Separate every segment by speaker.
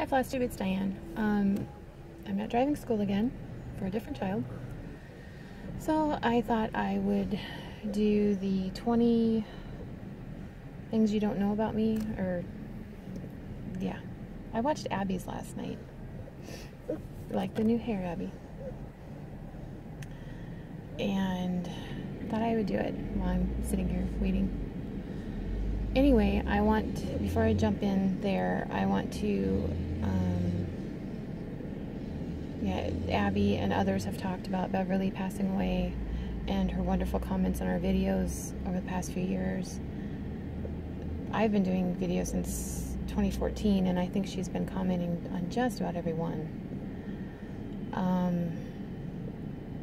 Speaker 1: Hi Flash Tube, it's Diane. I'm at driving school again for a different child. So I thought I would do the 20 things you don't know about me, or yeah. I watched Abby's last night. Like the new hair, Abby. And thought I would do it while I'm sitting here waiting. Anyway, before I jump in there, I want to, Abby and others have talked about Beverly passing away and her wonderful comments on our videos over the past few years. I've been doing videos since 2014, and I think she's been commenting on just about every one.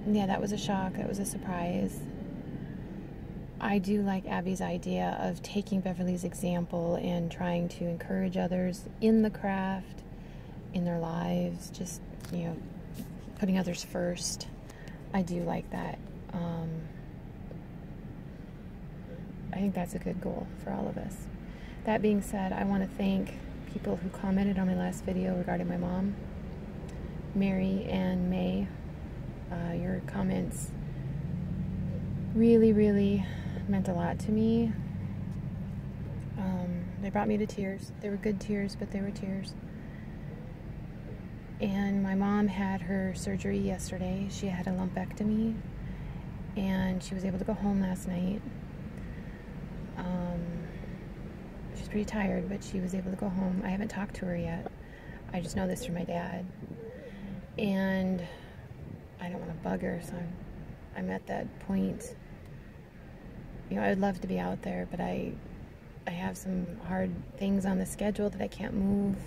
Speaker 1: Yeah, that was a shock. That was a surprise. I do like Abby's idea of taking Beverly's example and trying to encourage others in the craft, in their lives, just, putting others first. I do like that. I think that's a good goal for all of us. That being said, I want to thank people who commented on my last video regarding my mom, Mary and May. Your comments really, really meant a lot to me. They brought me to tears. They were good tears, but they were tears. And my mom had her surgery yesterday. She had a lumpectomy, and she was able to go home last night. She's pretty tired, but she was able to go home. I haven't talked to her yet. I just know this through my dad. And I don't want to bug her, so I'm at that point. I would love to be out there, but I have some hard things on the schedule that I can't move.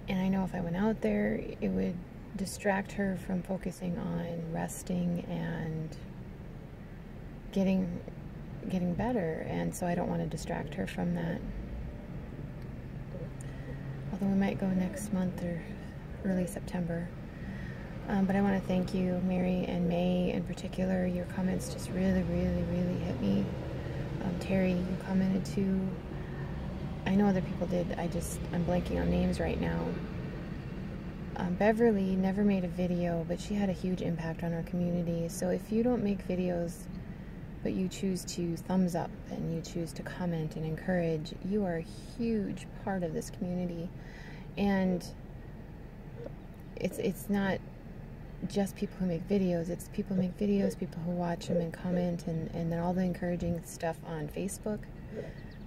Speaker 1: And I know if I went out there, it would distract her from focusing on resting and getting better. And so I don't want to distract her from that. Although we might go next month or early September. But I want to thank you, Mary and May in particular. Your comments just really, really, really hit me. Terry, you commented too. I know other people did. I'm blanking on names right now. Beverly never made a video, but she had a huge impact on our community. So if you don't make videos, but you choose to thumbs up and you choose to comment and encourage, you are a huge part of this community. And it's not just people who make videos, it's people who make videos, people who watch them and comment, and then all the encouraging stuff on Facebook.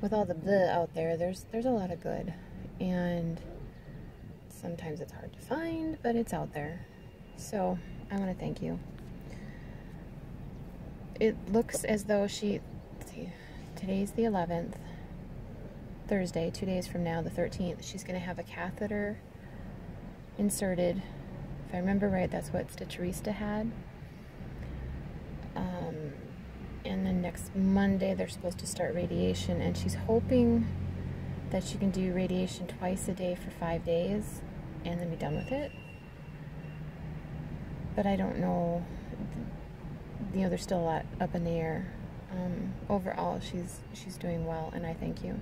Speaker 1: With all the bleh out there, there's a lot of good, and sometimes it's hard to find, but it's out there. So I want to thank you. It looks as though let's see, today's the 11th, Thursday, 2 days from now, the 13th, she's going to have a catheter inserted. If I remember right, that's what Stitcherista had. And then next Monday they're supposed to start radiation, and she's hoping that she can do radiation twice a day for 5 days and then be done with it. But I don't know. There's still a lot up in the air. Overall, she's doing well, and I thank you.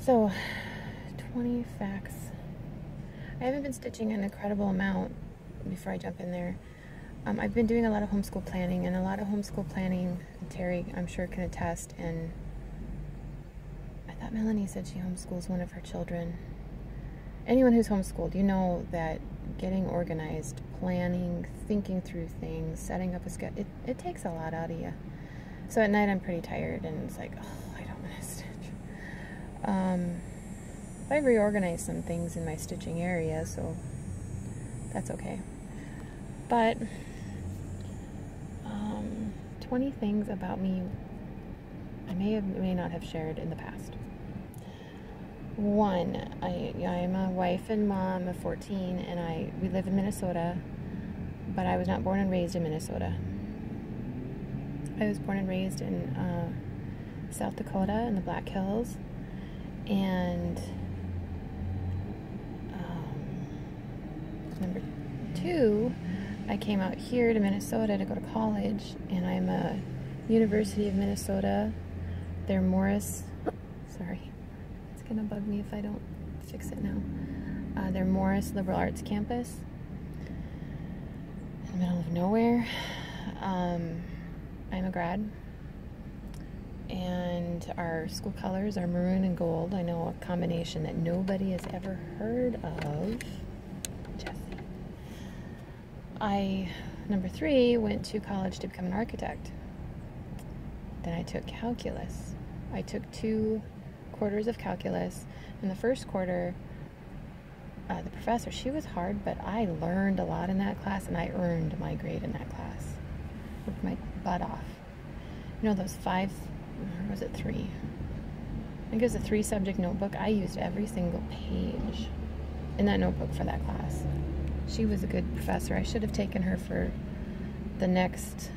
Speaker 1: So, 20 facts. I haven't been stitching an incredible amount before I jump in there. I've been doing a lot of homeschool planning, and a lot of homeschool planning, Terry, I'm sure, can attest, and I thought Melanie said she homeschools one of her children. Anyone who's homeschooled, you know that getting organized, planning, thinking through things, setting up a schedule, it takes a lot out of you. So at night I'm pretty tired, and it's like, oh, I don't want to stitch. I reorganized some things in my stitching area, so that's okay. But 20 things about me I may not have shared in the past. 1, I'm a wife and mom of 14, and we live in Minnesota, but I was not born and raised in Minnesota. I was born and raised in South Dakota in the Black Hills, and number 2, I came out here to Minnesota to go to college, and I'm a University of Minnesota, their gonna bug me if I don't fix it now. They're Morris Liberal Arts Campus in the middle of nowhere. I'm a grad, and our school colors are maroon and gold. I know a combination that nobody has ever heard of. Jesse. Number 3, went to college to become an architect. Then I took calculus. I took 2 quarters of calculus. In the first quarter, the professor, she was hard, but I learned a lot in that class, and I earned my grade in that class. Worked my butt off. You know those 5, or was it 3? I think it was a 3-subject notebook. I used every single page in that notebook for that class. She was a good professor. I should have taken her for the next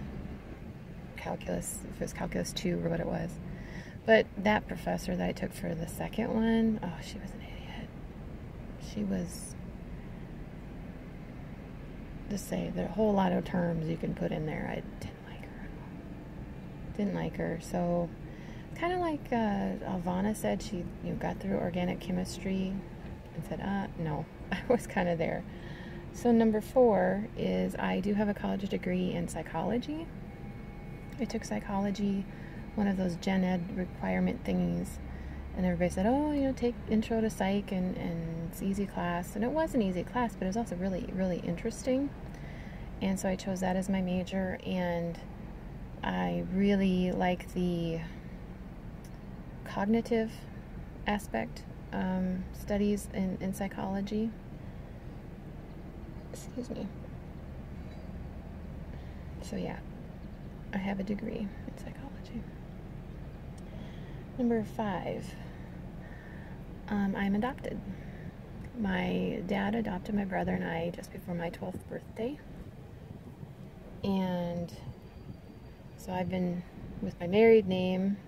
Speaker 1: calculus, if it was calculus 2 or what it was. But that professor that I took for the second one, oh, she was an idiot. She was, just say, there are a whole lot of terms you can put in there. I didn't like her at all. Didn't like her. So, kind of like Alvana said, she got through organic chemistry and said, no, I was kind of there. So number 4 is I do have a college degree in psychology. I took psychology, one of those gen ed requirement thingies, and everybody said, oh, take intro to psych, and it's easy class. And it was an easy class, but it was also really, really interesting. And so I chose that as my major, and I really like the cognitive aspect studies in psychology. Excuse me. So yeah, I have a degree in psychology. Number 5, I'm adopted. My dad adopted my brother and I just before my 12th birthday. And so I've been with my married name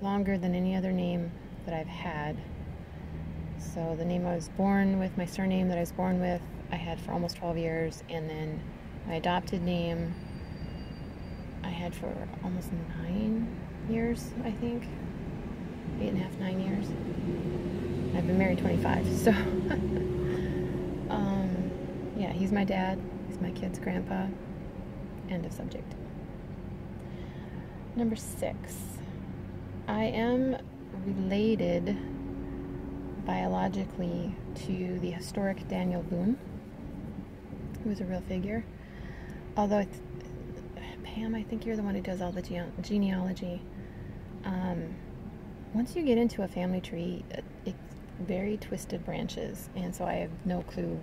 Speaker 1: longer than any other name that I've had. So the name I was born with, my surname that I was born with, I had for almost 12 years. And then my adopted name I had for almost 9 years, I think. 8.5, 9 years. I've been married 25, so yeah, he's my dad, he's my kid's grandpa. End of subject. Number 6, I am related biologically to the historic Daniel Boone, who was a real figure. Although Pam, I think you're the one who does all the genealogy. Once you get into a family tree, it's very twisted branches, and so I have no clue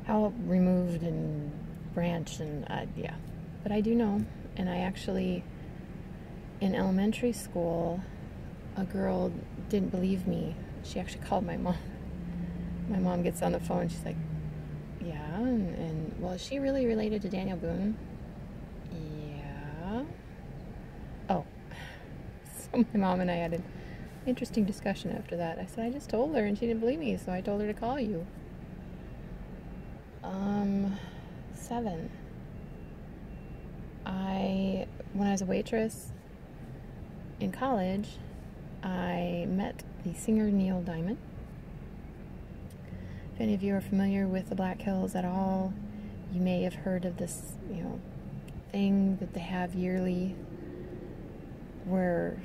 Speaker 1: how removed and branched, and yeah. But I do know, and I actually, in elementary school, a girl didn't believe me. She actually called my mom. My mom gets on the phone, she's like, yeah, and well, is she really related to Daniel Boone? Yeah. Oh. So my mom and I had an interesting discussion after that. I said, I just told her and she didn't believe me, so I told her to call you. 7. When I was a waitress in college, I met the singer Neil Diamond. If any of you are familiar with the Black Hills at all, you may have heard of this, thing that they have yearly where,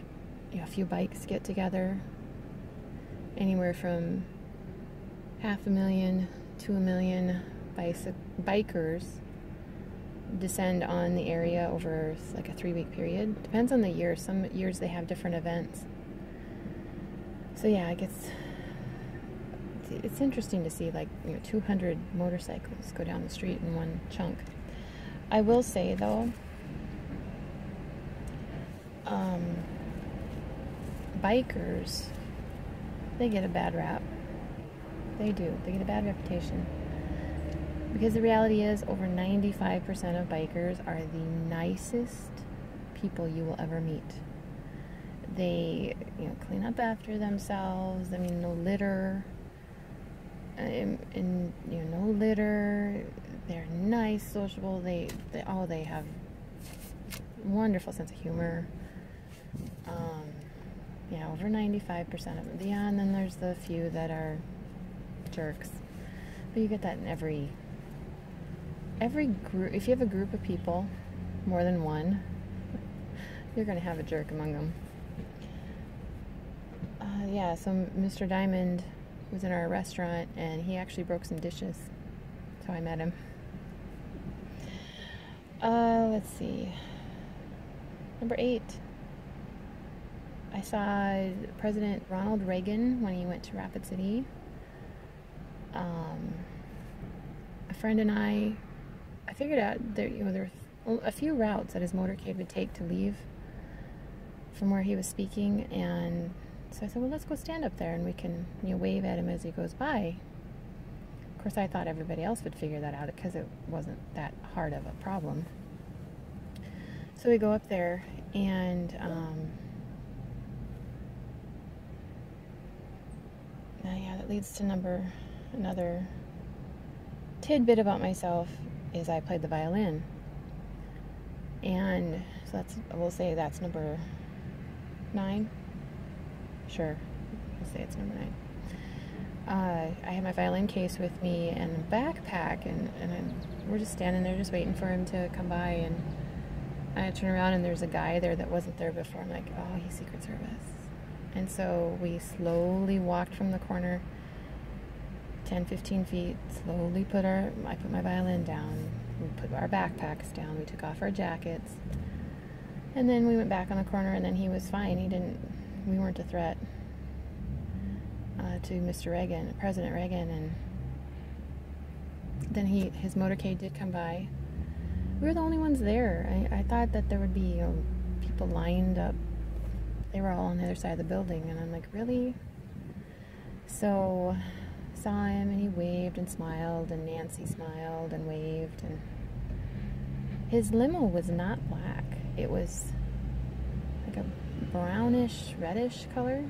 Speaker 1: a few bikes get together, anywhere from 500,000 to 1 million bikers descend on the area over like a 3-week period. Depends on the year. Some years they have different events. So yeah, I guess it's interesting to see 200 motorcycles go down the street in one chunk. I will say though, bikers, they get a bad rap. They do. They get a bad reputation. Because the reality is, over 95% of bikers are the nicest people you will ever meet. They, clean up after themselves. I mean, no litter. And no litter. They're nice, sociable. They have wonderful sense of humor. Yeah, over 95% of them. Yeah, and then there's the few that are jerks. But you get that in every group. If you have a group of people, more than one, you're going to have a jerk among them. Yeah, so Mr. Diamond was in our restaurant, and he actually broke some dishes. So I met him. Let's see. Number 8. I saw President Ronald Reagan when he went to Rapid City. A friend and I figured out there were a few routes that his motorcade would take to leave from where he was speaking, and so I said, well, let's go stand up there and we can, wave at him as he goes by. Of course, I thought everybody else would figure that out because it wasn't that hard of a problem. So we go up there, and yeah, that leads to another tidbit about myself is I played the violin. And so we'll say that's number 9. Sure, we'll say it's number 9. I had my violin case with me and a backpack, and we're just standing there just waiting for him to come by, and I turn around and there's a guy there that wasn't there before. I'm like, oh, he's Secret Service. And so we slowly walked from the corner 10-15 feet, slowly I put my violin down, we put our backpacks down, we took off our jackets, and then we went back on the corner, and then he was fine. We weren't a threat to Mr. Reagan, President Reagan, and then his motorcade did come by. We were the only ones there. I thought that there would be people lined up. They were all on the other side of the building, and I'm like, really? So saw him, and he waved and smiled, and Nancy smiled and waved, and his limo was not black. It was like a brownish, reddish color.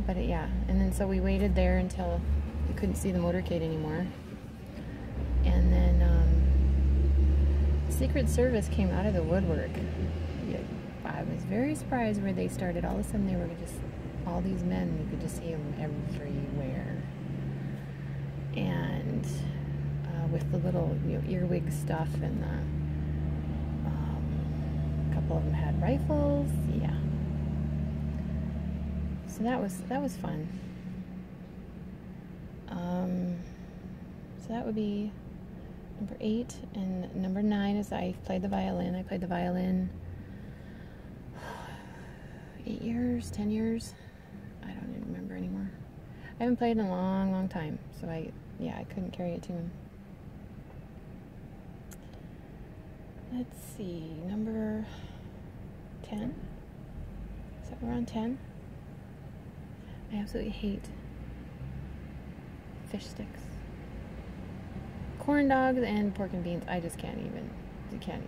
Speaker 1: But yeah, and then so we waited there until we couldn't see the motorcade anymore. And then Secret Service came out of the woodwork. Yeah, I was very surprised where they started. All of a sudden they were just, all these men, you could just see them everywhere. And with the little earwig stuff, and a couple of them had rifles. Yeah. So that was fun. So that would be number 8, and number 9 is I played the violin. I played the violin 8 years, 10 years. I don't even remember anymore. I haven't played in a long, long time, so I couldn't carry a tune. Let's see, number 10. Is that we're on 10? I absolutely hate fish sticks. Corn dogs and pork and beans, I just can't even. You can't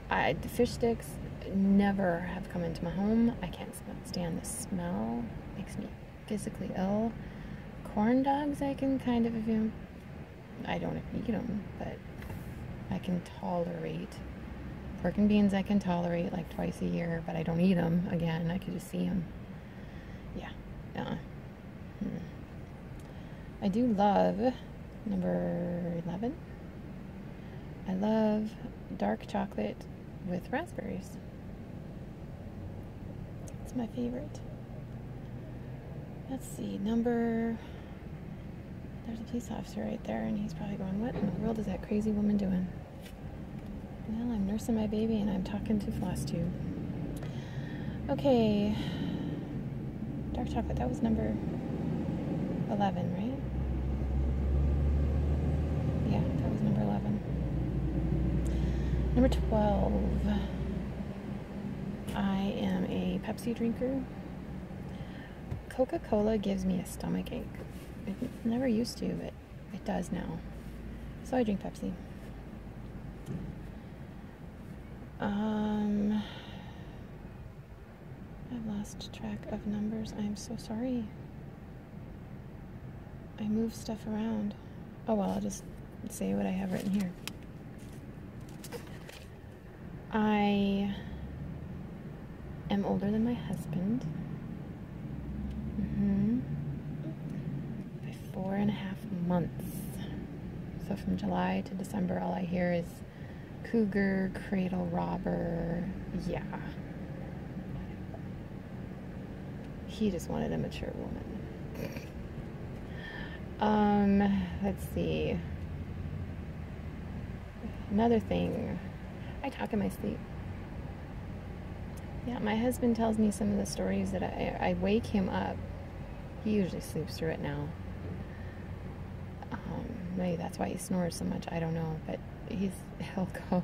Speaker 1: eat. Fish sticks never have come into my home. I can't stand the smell. It makes me physically ill. Corn dogs I can kind of, I don't eat them, but I can tolerate. Pork and beans I can tolerate like twice a year, but I don't eat them. Again, I could just see them. Yeah. I do love number 11. I love dark chocolate with raspberries. It's my favorite. Let's see, there's a police officer right there, and he's probably going, what in the world is that crazy woman doing? Well, I'm nursing my baby and I'm talking to Floss too. Okay. Dark chocolate, that was number 11, right? Yeah, that was number 11. Number 12. I am a Pepsi drinker. Coca-Cola gives me a stomach ache. It never used to, but it does now. So I drink Pepsi. I've lost track of numbers. I'm so sorry. I move stuff around. Oh well, I'll just say what I have written here. I am I'm older than my husband. By 4.5 months. So from July to December, all I hear is cougar, cradle robber. Yeah. He just wanted a mature woman. Let's see. Another thing. I talk in my sleep. Yeah, my husband tells me some of the stories that I wake him up. He usually sleeps through it now. Maybe that's why he snores so much. I don't know. But he'll go,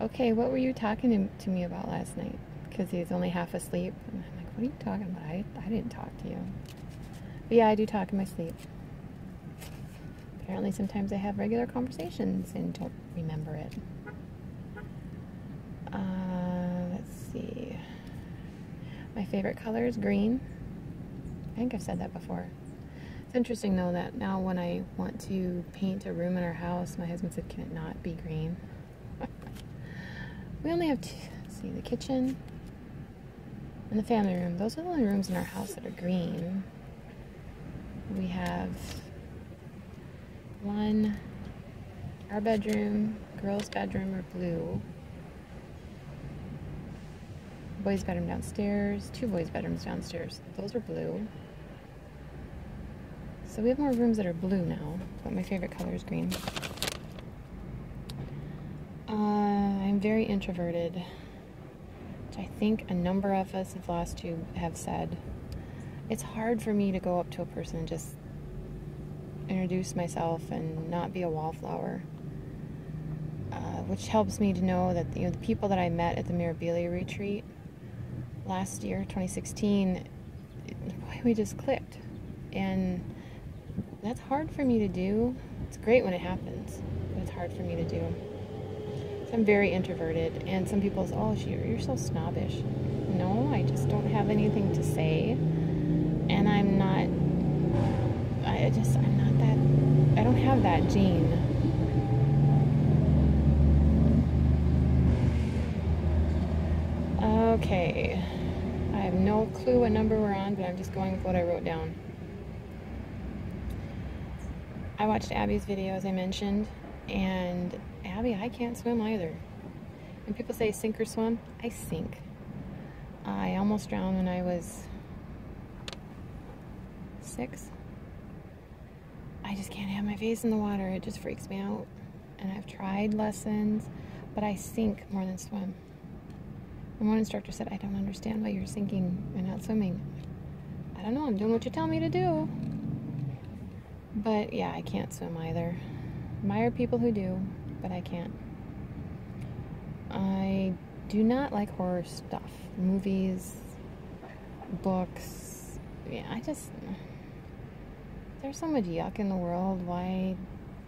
Speaker 1: okay, what were you talking to me about last night? Because he's only half asleep. And I'm like, what are you talking about? I didn't talk to you. But yeah, I do talk in my sleep. Apparently sometimes I have regular conversations and don't remember it. Let's see. My favorite color is green. I think I've said that before. It's interesting though that now when I want to paint a room in our house, my husband said, can it not be green? We only have let's see, the kitchen and the family room. Those are the only rooms in our house that are green. We have our bedroom, girls' bedroom are blue. Boys' bedroom downstairs, 2 boys' bedrooms downstairs. Those are blue. So we have more rooms that are blue now, but my favorite color is green. I'm very introverted, which I think a number of us have said. It's hard for me to go up to a person and just introduce myself and not be a wallflower, which helps me to know that the people that I met at the Mirabilia retreat last year, 2016, boy, we just clicked, and that's hard for me to do. It's great when it happens, but it's hard for me to do. So I'm very introverted, and some people say, oh, you're so snobbish. No, I just don't have anything to say, and I'm not that, I don't have that gene. Okay, I have no clue what number we're on, but I'm just going with what I wrote down. I watched Abby's video, as I mentioned, and Abby, I can't swim either. When people say sink or swim, I sink. I almost drowned when I was 6. I just can't have my face in the water. It just freaks me out. And I've tried lessons, but I sink more than swim. And one instructor said, I don't understand why you're sinking and not swimming. I don't know, I'm doing what you tell me to do. But yeah, I can't swim either. Admire people who do, but I can't. I do not like horror stuff. Movies, books. Yeah, there's so much yuck in the world. Why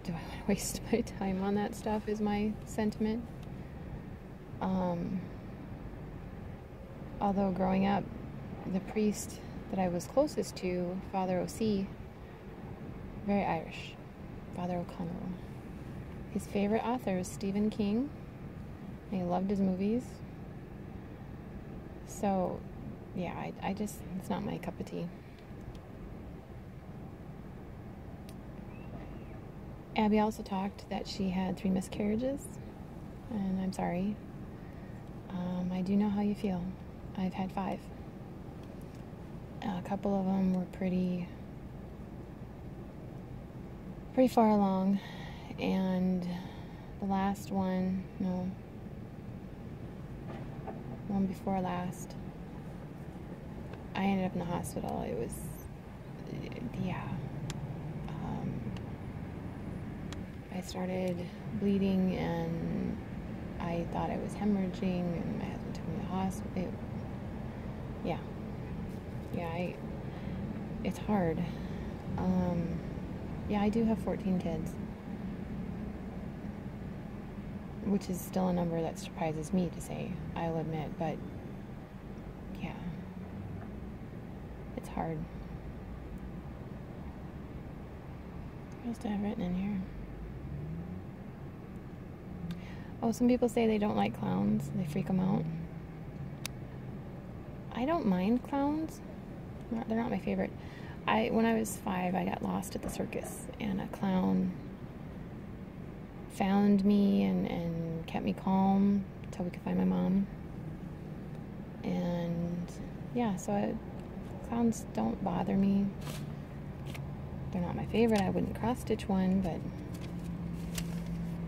Speaker 1: do I want to waste my time on that stuff is my sentiment. Although growing up, the priest that I was closest to, Father O.C., very Irish, Father O'Connell. His favorite author was Stephen King, and he loved his movies. So, yeah, it's not my cup of tea. Abby also talked that she had 3 miscarriages, and I'm sorry. I do know how you feel. I've had 5. A couple of them were pretty far along, and the last one, one before last, I ended up in the hospital. It was, yeah. I started bleeding, and I thought I was hemorrhaging, and my husband took me to the hospital. It's hard. Yeah, I do have 14 kids, which is still a number that surprises me to say, I'll admit, but yeah, it's hard. What else do I have written in here? Oh, some people say they don't like clowns. They freak them out. I don't mind clowns. They're not my favorite. When I was 5, I got lost at the circus, and a clown found me and kept me calm until we could find my mom. And yeah, so clowns don't bother me. They're not my favorite. I wouldn't cross-stitch one, but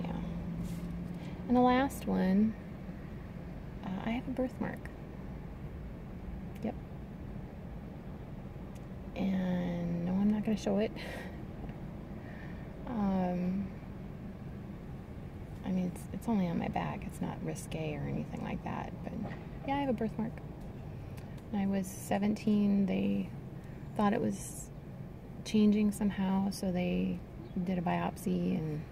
Speaker 1: yeah. And the last one, I have a birthmark. Yep. And no, I'm not going to show it. I mean, it's only on my back. It's not risque or anything like that. But yeah, I have a birthmark. When I was 17, they thought it was changing somehow, so they did a biopsy, and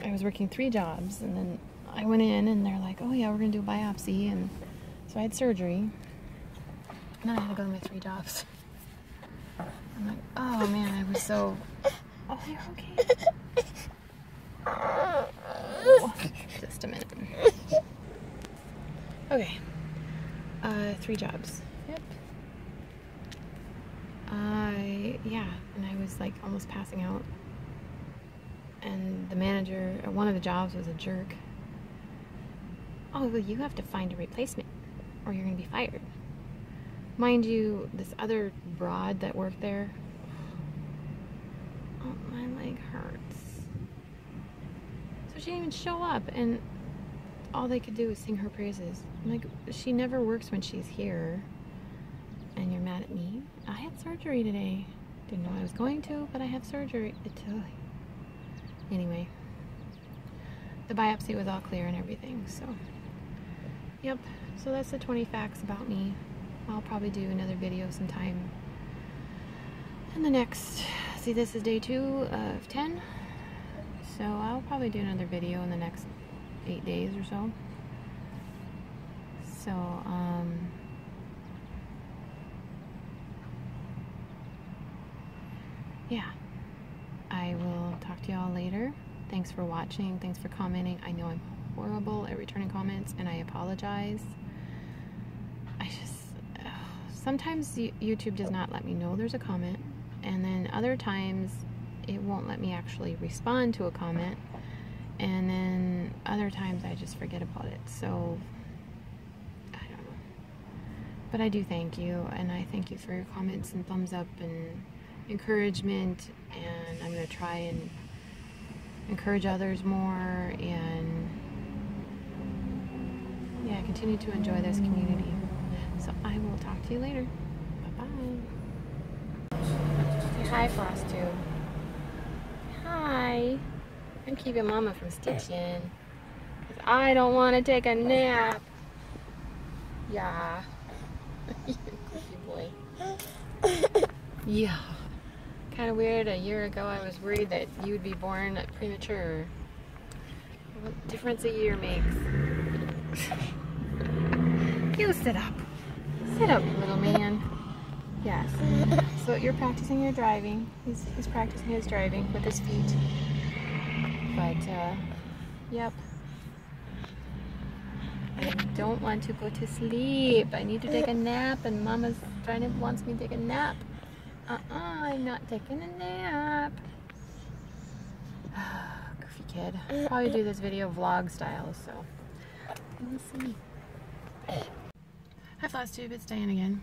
Speaker 1: I was working 3 jobs, and then I went in and they're like, oh yeah, we're gonna do a biopsy, and so I had surgery, and then I had to go to my 3 jobs. I'm like, oh man, I was so, oh, you're okay. Oh, just a minute. Okay, 3 jobs. Yep. Yeah, and I was like almost passing out, and the manager at one of the jobs was a jerk. Oh, well, you have to find a replacement or you're gonna be fired. Mind you, this other broad that worked there, oh, my leg hurts. So she didn't even show up, and all they could do was sing her praises. I'm like, she never works when she's here, and you're mad at me? I had surgery today. Didn't know I was going to, but I have surgery. Anyway, the biopsy was all clear and everything, so yep. So that's the 20 facts about me. I'll probably do another video sometime in the next, see, this is day 2 of 10, so I'll probably do another video in the next 8 days or so. So yeah, I will talk to y'all later. Thanks for watching. Thanks for commenting. I know I'm horrible at returning comments, and I apologize. Sometimes YouTube does not let me know there's a comment, and then other times it won't let me actually respond to a comment, and then other times I just forget about it. So I don't know, but I do thank you, and I thank you for your comments and thumbs up and encouragement, and I'm going to try and encourage others more, and yeah, continue to enjoy this community. So I will talk to you later. Bye-bye. Say hi, Floss Tube. Hi. I'm keeping Mama from stitching, because I don't want to take a nap. Yeah. You goofy boy. Yeah. Kind of weird. A year ago I was worried that you would be born premature. What difference a year makes. You sit up. Sit up, little man. Yes. So you're practicing your driving. He's practicing his driving with his feet. But, yep. I don't want to go to sleep. I need to take a nap, and Mama's wants me to take a nap. I'm not taking a nap. Goofy kid. I'll probably do this video vlog style, so we'll see. Hi, Floss Tube, it's Diane again.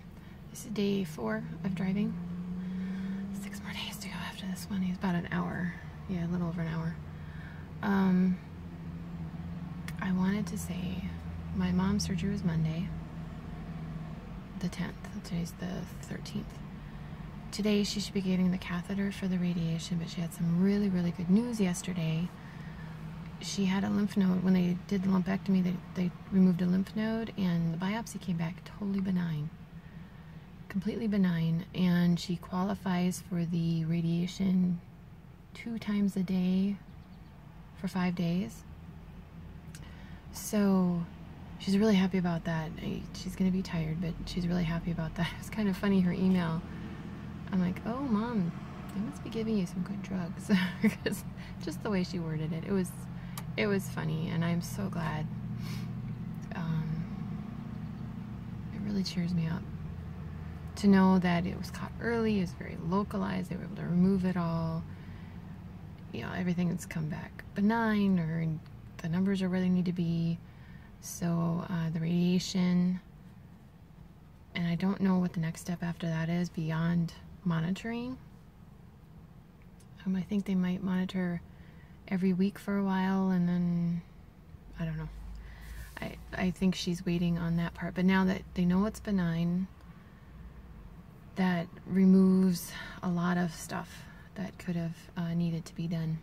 Speaker 1: This is day 4 of driving. 6 more days to go after this one. He's about an hour. Yeah, a little over an hour. I wanted to say my mom's surgery was Monday, the 10th. Today's the 13th. Today she should be getting the catheter for the radiation, but she had some really, really good news yesterday. She had a lymph node. When they did the lumpectomy, they removed a lymph node, and the biopsy came back totally benign. Completely benign, and she qualifies for the radiation 2 times a day for 5 days. So she's really happy about that. She's going to be tired, but she's really happy about that. It's kind of funny, her email. I'm like, oh, Mom, they must be giving you some good drugs. Because just the way she worded it, it was funny, and I'm so glad really cheers me up to know that it was caught early. It's very localized. They were able to remove it all. You know, everything that's come back benign, or the numbers are where they need to be. So the radiation, and I don't know what the next step after that is beyond monitoring. I think they might monitor every week for a while, and then I don't know. I think she's waiting on that part. But now that they know it's benign, that removes a lot of stuff that could have needed to be done.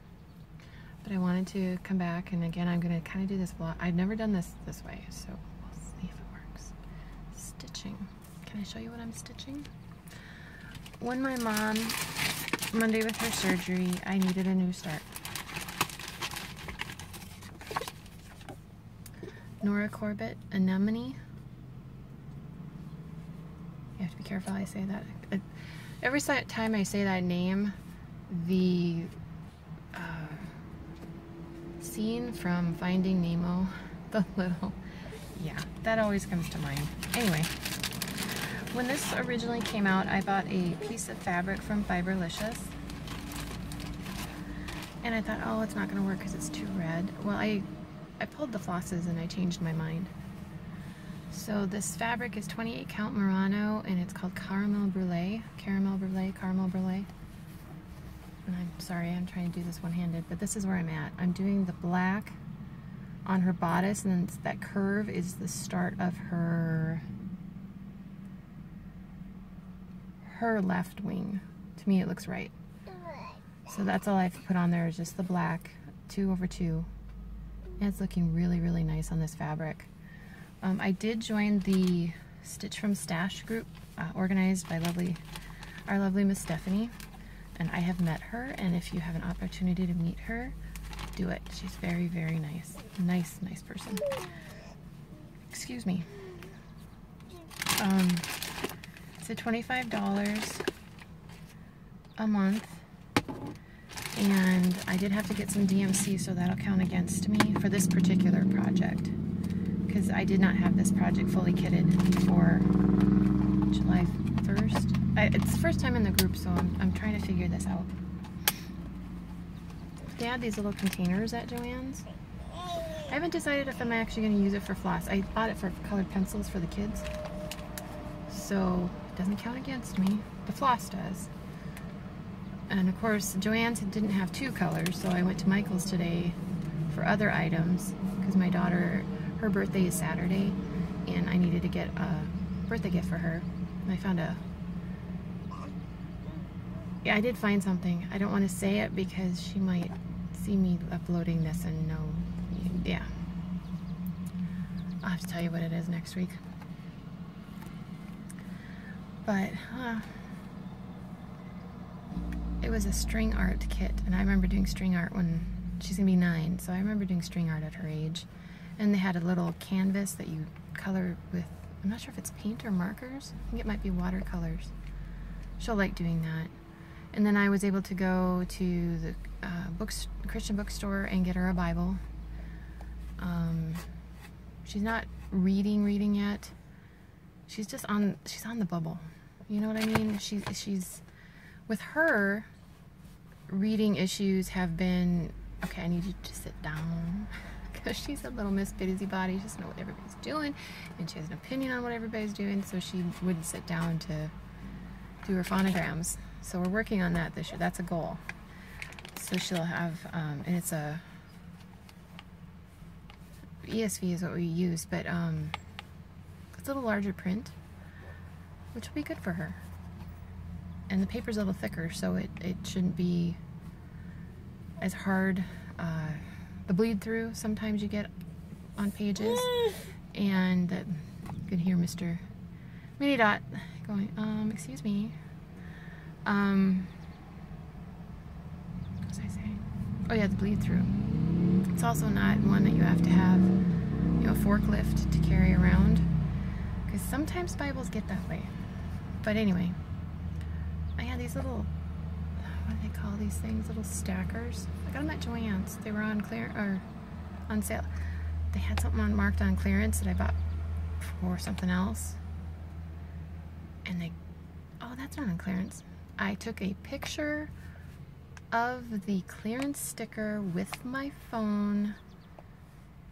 Speaker 1: But I wanted to come back, and again, I'm going to kind of do this vlog. I've never done this way, so we'll see if it works. Stitching. Can I show you what I'm stitching? When my mom, Monday with her surgery, I needed a new start. Nora Corbett, Anemone. You have to be careful how I say that. Every time I say that name, the scene from Finding Nemo, the little, yeah, that always comes to mind. Anyway, when this originally came out, I bought a piece of fabric from Fiberlicious. And I thought, oh, it's not going to work because it's too red. Well, I pulled the flosses and I changed my mind. So this fabric is 28 count Murano, and it's called Caramel Brulee. Caramel Brulee, Caramel Brulee. And I'm sorry, I'm trying to do this one-handed, but this is where I'm at. I'm doing the black on her bodice, and then that curve is the start of her left wing. To me, it looks right. So that's all I've put on there is just the black, 2/2. And it's looking really, really nice on this fabric. I did join the Stitch from Stash group, organized by our lovely Miss Stephanie, and I have met her, and if you have an opportunity to meet her, do it. She's very, very nice. Nice person. Excuse me. It's at $25 a month, and I did have to get some DMC, so that'll count against me for this particular project, because I did not have this project fully kitted before July 1st. It's the first time in the group, so I'm trying to figure this out. They had these little containers at Joann's. I haven't decided if I'm actually going to use it for floss. I bought it for colored pencils for the kids, so it doesn't count against me. The floss does. And of course, Joann's didn't have 2 colors, so I went to Michael's today for other items, because my daughter, her birthday is Saturday, and I needed to get a birthday gift for her. And I found I did find something. I don't want to say it because she might see me uploading this and know. Yeah. I'll have to tell you what it is next week. But, it was a string art kit, and I remember doing string art when she's gonna be 9, so I remember doing string art at her age. And they had a little canvas that you color with, I'm not sure if it's paint or markers. I think it might be watercolors. She'll like doing that. And then I was able to go to the Christian bookstore and get her a Bible. She's not reading yet. She's on the bubble. You know what I mean? She's with her, reading issues have been, okay, I need you to sit down, because she's a little Miss Busybody. She doesn't know what everybody's doing, and she has an opinion on what everybody's doing, so she wouldn't sit down to do her phonograms. So we're working on that this year. That's a goal. So she'll have, and it's a, ESV is what we use, but it's a little larger print, which will be good for her. And the paper's a little thicker, so it shouldn't be as hard. The bleed through sometimes you get on pages, and you can hear Mr. Mini Dot going, excuse me. What was I saying? Oh yeah, the bleed through. It's also not one that you have to have, you know, a forklift to carry around, because sometimes Bibles get that way. But anyway, I had these little, what do they call these things? Little stackers. I got them at Joann's. They were on sale. They had something marked on clearance that I bought for something else. and they, oh, that's not on clearance. I took a picture of the clearance sticker with my phone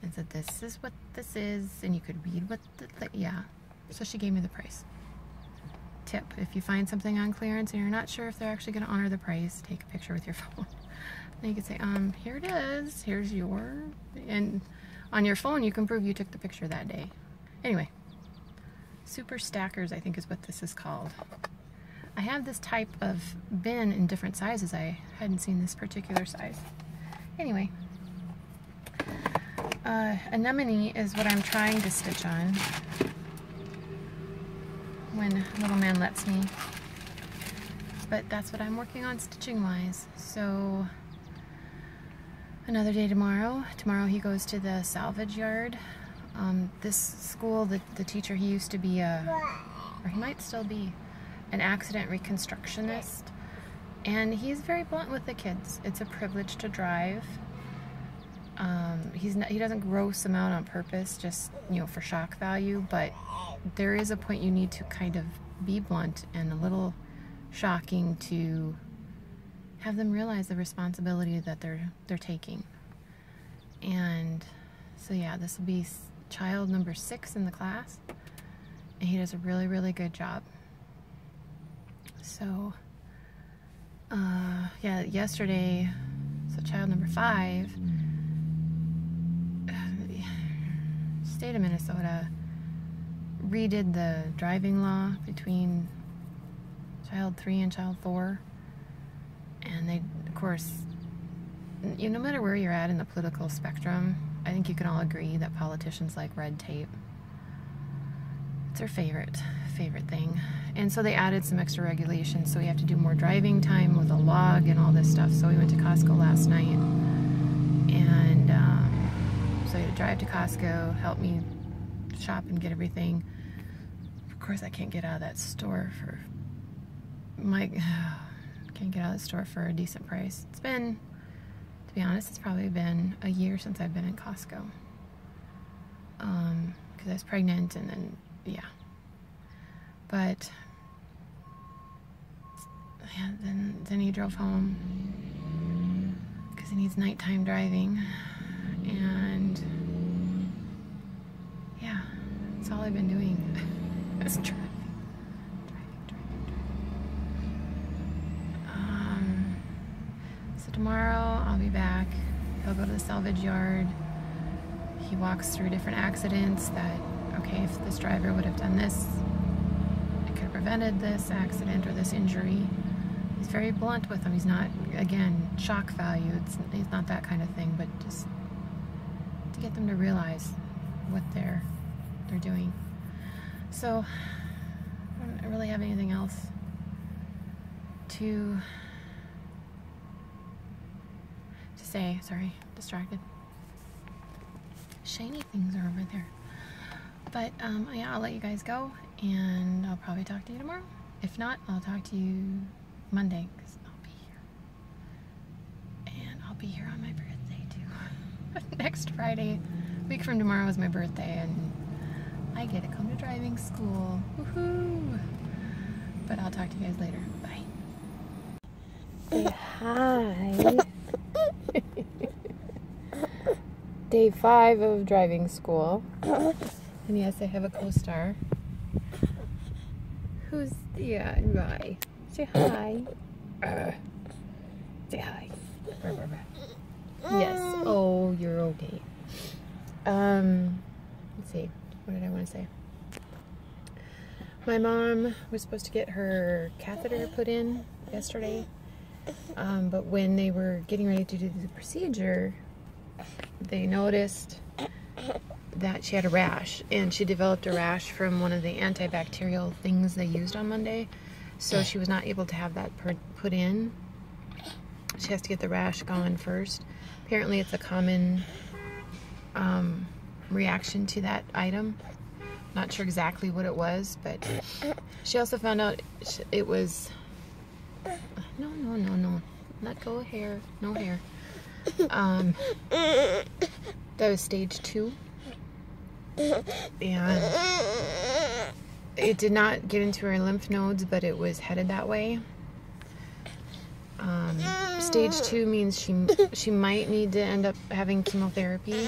Speaker 1: and said, this is what this is, and you could read what yeah. So she gave me the price. Tip, if you find something on clearance and you're not sure if they're actually going to honor the price, take a picture with your phone. Then you can say, here it is, here's your, and on your phone you can prove you took the picture that day. Anyway, super stackers, I think is what this is called. I have this type of bin in different sizes. I hadn't seen this particular size. Anyway, anemone is what I'm trying to stitch on when little man lets me. But that's what I'm working on stitching wise. So another day tomorrow. Tomorrow he goes to the salvage yard. This school, the teacher, he used to be or he might still be, an accident reconstructionist, and he's very blunt with the kids. It's a privilege to drive. He doesn't gross them out on purpose, just, you know, for shock value, but there is a point you need to kind of be blunt and a little shocking to have them realize the responsibility that they're taking. And so yeah, this will be child number 6 in the class, and he does a really, really good job. So yeah, yesterday, so child number 5, state of Minnesota redid the driving law between child 3 and child 4, and they, of course, you know, no matter where you're at in the political spectrum, I think you can all agree that politicians like red tape. It's their favorite thing. And so they added some extra regulations, so we have to do more driving time with a log and all this stuff. So we went to Costco last night, and so I had to drive to Costco, help me shop and get everything. Of course, I can't get out of that store for can't get out of the store for a decent price. It's been, to be honest, it's probably been a year since I've been in Costco. Because I was pregnant, and then, yeah. But, yeah, then he drove home because he needs nighttime driving. And, yeah, that's all I've been doing. Is driving. So tomorrow I'll be back. He'll go to the salvage yard. He walks through different accidents that, okay, if this driver would have done this, it could have prevented this accident or this injury. He's very blunt with them. He's not, again, shock value. He's not that kind of thing, but just to get them to realize what they're doing. So I don't really have anything else to say. Sorry, distracted. Shiny things are over there. But yeah, I'll let you guys go, and I'll probably talk to you tomorrow. If not, I'll talk to you Monday, because I'll be here. And I'll be here on my birthday too. Next Friday, a week from tomorrow, is my birthday, and I get to come to driving school. Woohoo! But I'll talk to you guys later. Bye. Say hi. Day 5 of driving school. And yes, I have a co-star. Who's, yeah, right. Say hi. Say hi. Yes. Oh, you're okay. Let's see. What did I want to say? My mom was supposed to get her catheter put in yesterday. But when they were getting ready to do the procedure, they noticed that she had a rash, and she developed a rash from one of the antibacterial things they used on Monday, so she was not able to have that put in. She has to get the rash gone first. Apparently it's a common reaction to that item. Not sure exactly what it was, but she also found out it was no, let go of hair, no hair. That was stage 2, and It did not get into her lymph nodes, but it was headed that way. Stage 2 means she might need to end up having chemotherapy.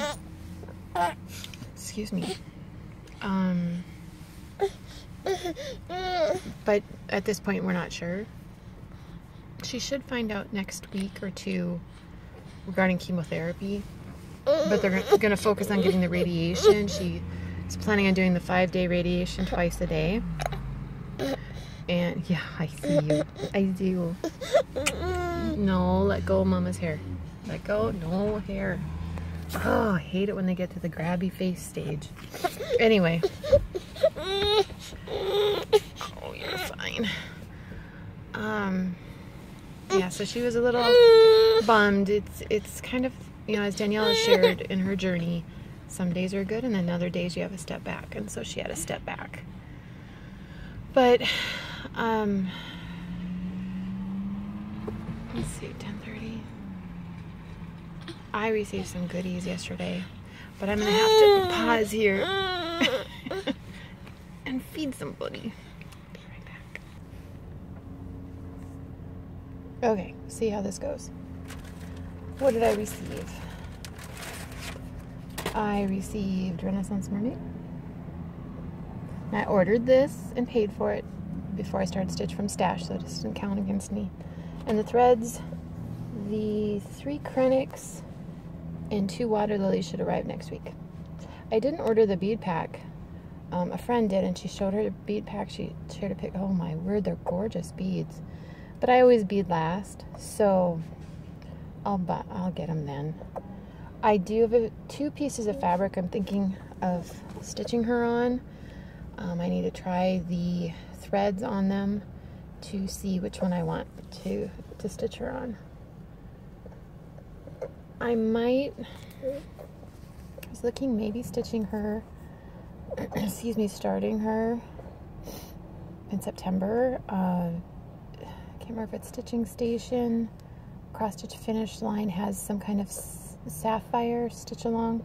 Speaker 1: Excuse me. But at this point, we're not sure. She should find out next week or two regarding chemotherapy. But they're going to focus on getting the radiation. She is planning on doing the 5-day radiation twice a day. And yeah, I see you. I do. No, let go of Mama's hair. Let go. No hair. Oh, I hate it when they get to the grabby face stage. Anyway. Oh, you're fine. Yeah, so she was a little bummed. It's kind of, you know, as Danielle has shared in her journey, some days are good and then other days you have a step back. And so she had a step back. But, let's see, 10:30. I received some goodies yesterday, but I'm going to have to pause here and feed somebody. Be right back. Okay, see how this goes. What did I receive? I received Renaissance Mermaid. I ordered this and paid for it before I started Stitch from Stash, so it doesn't count against me. And the threads, the 3 Krennics and 2 water lilies should arrive next week. I didn't order the bead pack. A friend did, and she showed her the bead pack. She shared a pic. Oh my word, they're gorgeous beads. But I always bead last, so I'll get them then. I do have 2 pieces of fabric I'm thinking of stitching her on. I need to try the threads on them to see which one I want to stitch her on. I was looking maybe stitching her, excuse me, starting her in September. I can't remember if it's Stitching Station. Cross Stitch Finish Line has some kind of sapphire stitch along.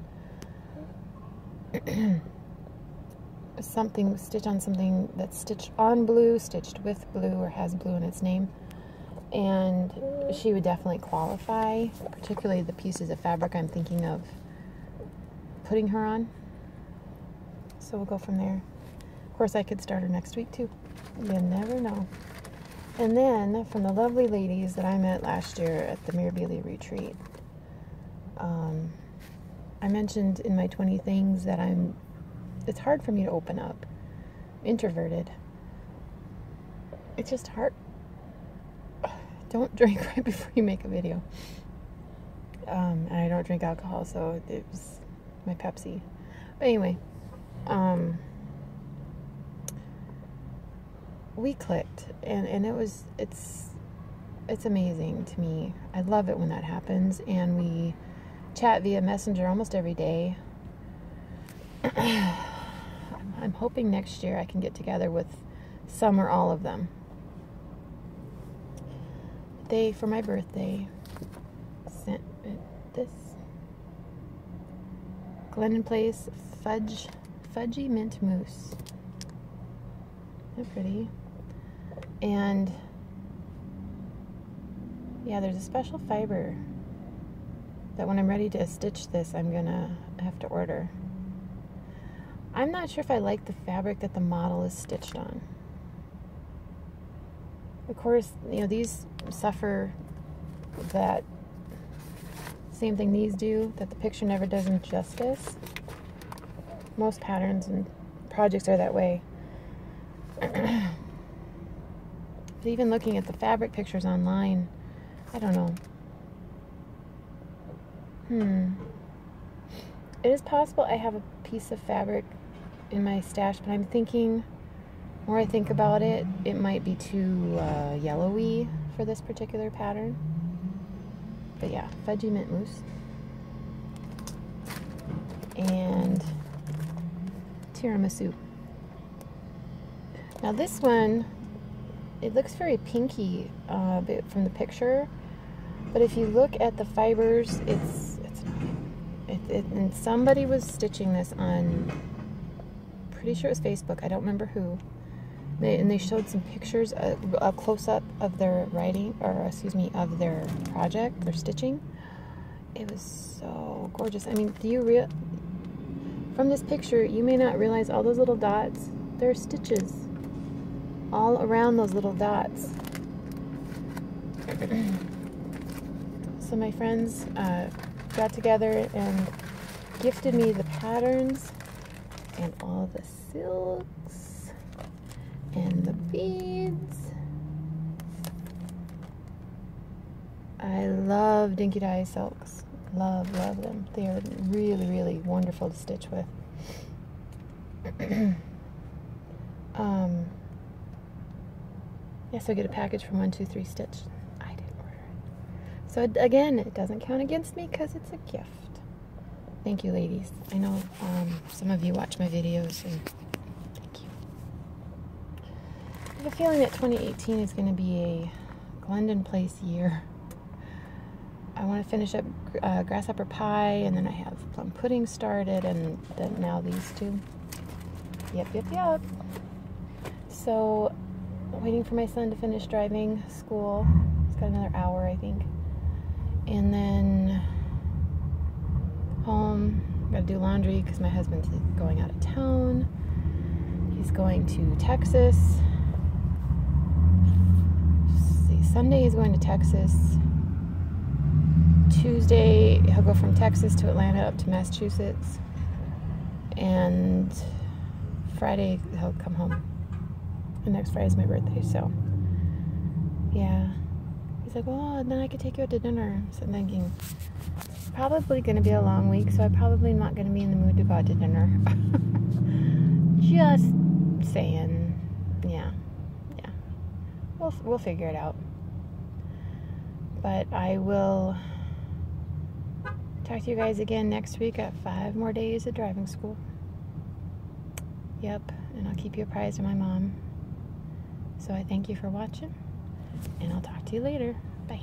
Speaker 1: Something, stitch on something that's stitched on blue, stitched with blue, or has blue in its name. And she would definitely qualify, particularly the pieces of fabric I'm thinking of putting her on. So we'll go from there. Of course, I could start her next week too. You never know. And then from the lovely ladies that I met last year at the Mirabili retreat, I mentioned in my 20 things that it's hard for me to open up. Introverted. It's just hard. Don't drink right before you make a video. And I don't drink alcohol, so it was my Pepsi. But anyway, we clicked, and it's amazing to me. I love it when that happens, and we chat via Messenger almost every day. I'm hoping next year I can get together with some or all of them. They, for my birthday, sent this Glendon Place Fudgy Mint Mousse. They're pretty. And yeah, there's a special fiber that when I'm ready to stitch this, I'm gonna have to order. I'm not sure if I like the fabric that the model is stitched on. Of course, you know, these suffer that same thing these do, that the picture never does them justice. Most patterns and projects are that way. But even looking at the fabric pictures online, I don't know. It is possible I have a piece of fabric in my stash, but I'm thinking, the more I think about it, it might be too yellowy for this particular pattern. But yeah, Fudgy Mint Mousse. And tiramisu. Now this one, it looks very pinky from the picture, but if you look at the fibers, it's not. And somebody was stitching this on pretty sure it was Facebook. I don't remember who. And they showed some pictures, a close-up of their writing, or excuse me, of their project, their stitching. It was so gorgeous. I mean, from this picture, you may not realize all those little dots, they're stitches all around those little dots. So my friends got together and gifted me the patterns and all the silks and the beads. I love Dinky Dye silks. Love them. They are really, really wonderful to stitch with. Yes, I get a package from 123 Stitch. I didn't order it. So again, it doesn't count against me because it's a gift. Thank you, ladies. I know some of you watch my videos, and thank you. I have a feeling that 2018 is going to be a Glendon Place year. I want to finish up grasshopper pie, and then I have plum pudding started, and then now these two. Yep. So, waiting for my son to finish driving school. He's got another hour, I think. And then home. Got to do laundry because my husband's going out of town. He's going to Texas. Let's see, Sunday he's going to Texas. Tuesday he'll go from Texas to Atlanta up to Massachusetts. And Friday he'll come home. And next Friday's my birthday, so yeah. He's like, well, then I could take you out to dinner. So I'm thinking, it's probably going to be a long week, so I'm probably not going to be in the mood to go out to dinner. Just saying. Yeah. We'll figure it out. But I will talk to you guys again next week. At 5 more days of driving school. Yep, and I'll keep you apprised of my mom. So I thank you for watching, and I'll talk to you later. Bye.